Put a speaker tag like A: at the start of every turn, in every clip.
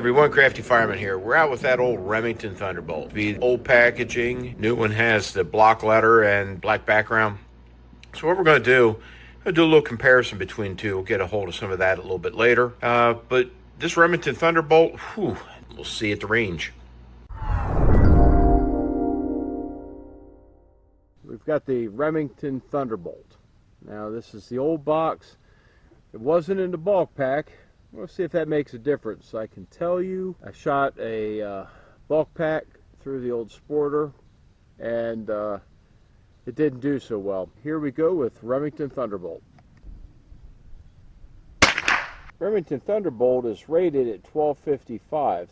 A: everyone, Crafty Fireman here. We're out with that old Remington Thunderbolt. The old packaging, new one has the block letter and black background. So what we're going to do, a little comparison between the two. We'll get a hold of some of that a little bit later. But this Remington Thunderbolt, we'll see at the range.
B: We've got the Remington Thunderbolt. Now this is the old box. It wasn't in the bulk pack. We'll see if that makes a difference. I can tell you, I shot a bulk pack through the old Sporter, and it didn't do so well. Here we go with Remington Thunderbolt. Remington Thunderbolt is rated at 1255.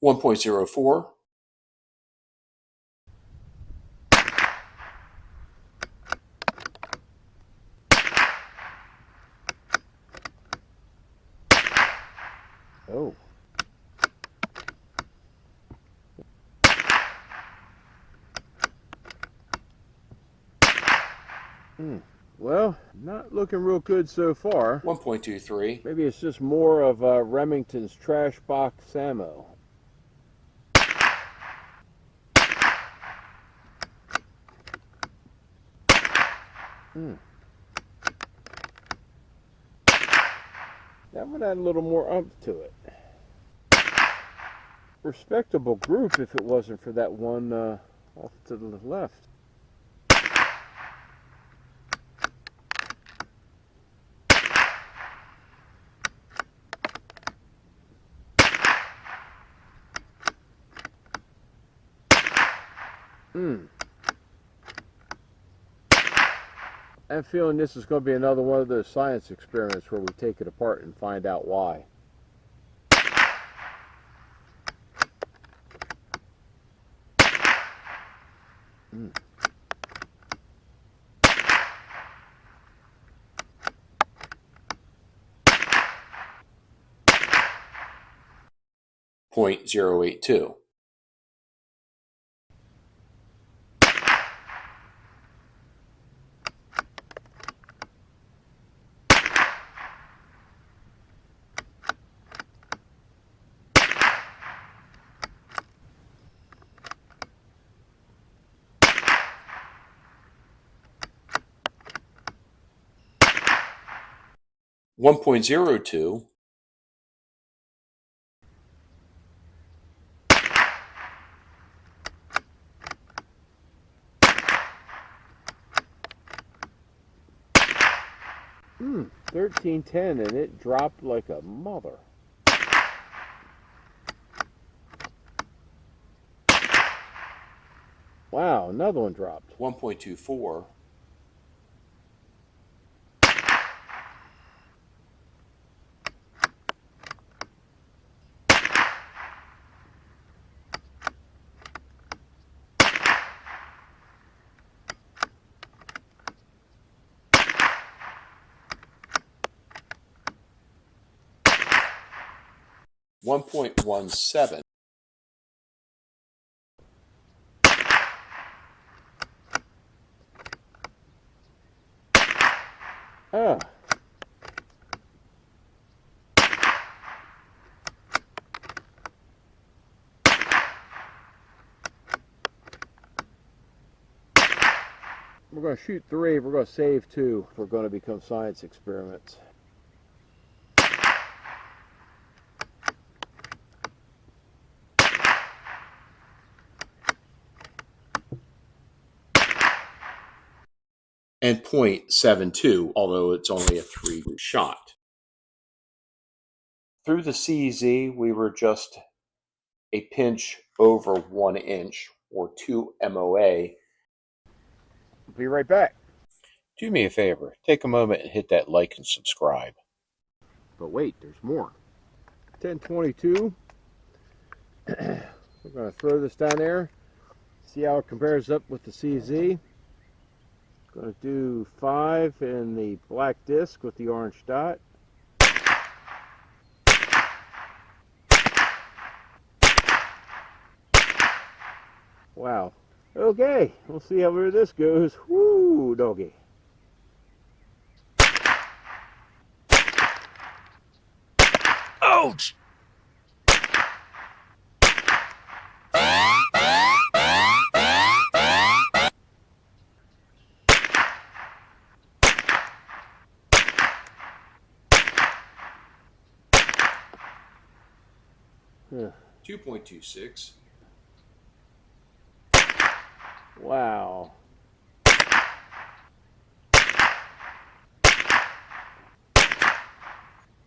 B: .04. Oh. Well, not looking real good so far.
A: 1.23.
B: Maybe it's just more of Remington's trash box ammo. That one had a little more oomph to it. Respectable group if it wasn't for that one off to the left. I'm feeling this is going to be another one of those science experiments where we take it apart and find out why.
A: .082. .02.
B: Hmm, 1310, and it dropped like a mother. Wow, another one dropped.
A: 1.24. .17.
B: Ah. We're going to shoot 3, we're going to save 2. We're going to become science experiments.
A: And .72, although it's only a 3 shot. Through the CZ, we were just a pinch over 1 inch, or 2 MOA.
B: Be right back.
A: Do me a favor, take a moment and hit that like and subscribe.
B: But wait, there's more. 1022. We're going to throw this down there, see how it compares up with the CZ. Going to do 5 in the black disc with the orange dot. Wow. Okay, we'll see how where this goes. Woo, doggy.
A: Ouch!
B: Huh.
C: 2.26.
B: Wow.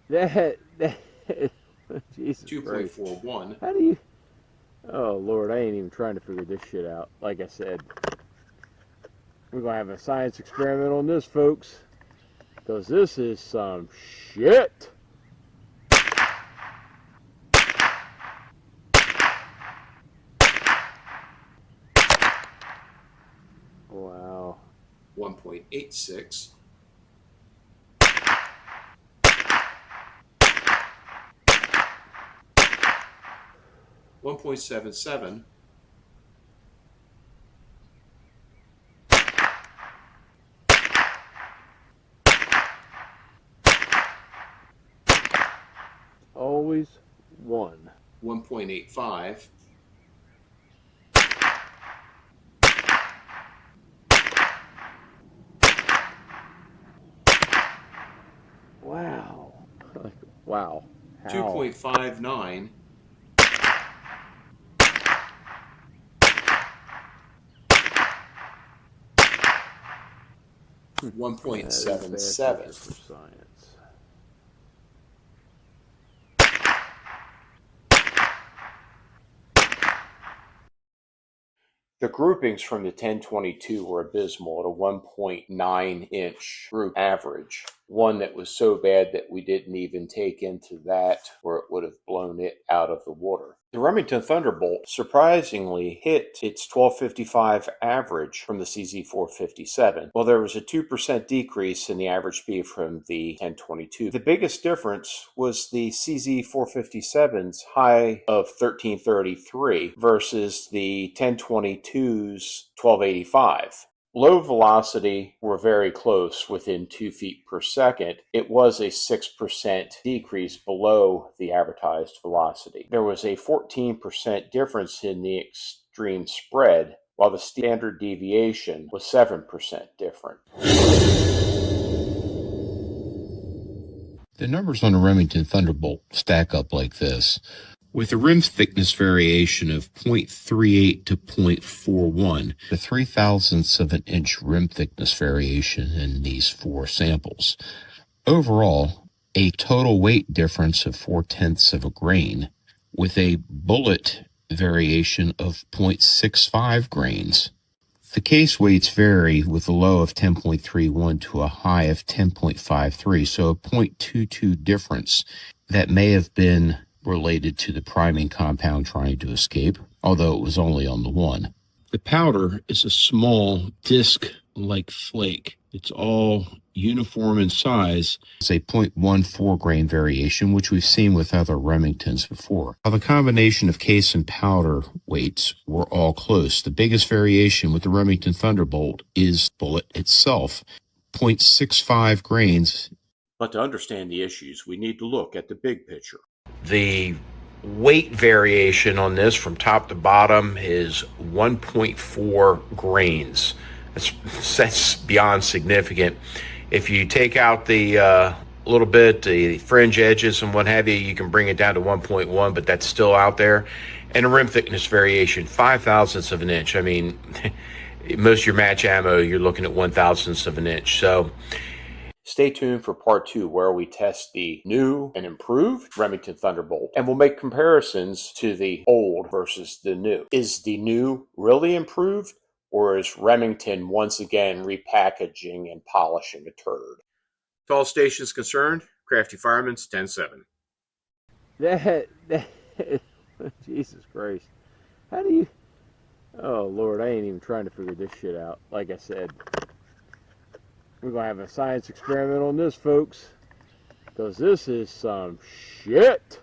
B: That Jesus Christ.
C: 2.41.
B: How do you... Oh, Lord, I ain't even trying to figure this shit out. Like I said, we're going to have a science experiment on this, folks. Because this is some shit. Wow.
C: 1.86. 1.77. 1.85.
B: 'Wow. Wow. How?
C: 2.59. 1.77.
B: For science.
A: The groupings from the 1022 were abysmal at a 1.9 inch group average. One that was so bad that we didn't even take into that, where it would have blown it out of the water. The Remington Thunderbolt surprisingly hit its 1255 average from the CZ457, while there was a 2% decrease in the average speed from the 1022. The biggest difference was the CZ457's high of 1333 versus the 1022's 1285. Low velocity were very close, within 2 feet per second. It was a 6% decrease below the advertised velocity. There was a 14% difference in the extreme spread, while the standard deviation was 7% different.
D: The numbers on the Remington Thunderbolt stack up like this. With a rim thickness variation of 0.38 to 0.41, the 0.03 of an inch rim thickness variation in these 4 samples. Overall, a total weight difference of 0.4 of a grain, with a bullet variation of 0.65 grains. The case weights vary, with a low of 10.31 to a high of 10.53, so a 0.22 difference that may have been related to the priming compound trying to escape, although it was only on the one. The powder is a small disc-like flake. It's all uniform in size. It's a 0.14 grain variation, which we've seen with other Remingtons before. While the combination of case and powder weights were all close, the biggest variation with the Remington Thunderbolt is bullet itself, 0.65 grains.
A: But to understand the issues, we need to look at the big picture.
E: The weight variation on this from top to bottom is 1.4 grains. That's beyond significant. If you take out the little bit, the fringe edges and what have you, you can bring it down to 1.1, but that's still out there. And a rim thickness variation, 0.005 of an inch. I mean, most of your match ammo, you're looking at 1/1000 of an inch. So
A: stay tuned for part 2, where we test the new and improved Remington Thunderbolt, and we'll make comparisons to the old versus the new. Is the new really improved, or is Remington once again repackaging and polishing a turd? To all stations concerned, Crafty Fireman's 10-7.
B: That Jesus Christ. How do you... Oh, Lord, I ain't even trying to figure this shit out. Like I said, we're going to have a science experiment on this, folks. Because this is some shit.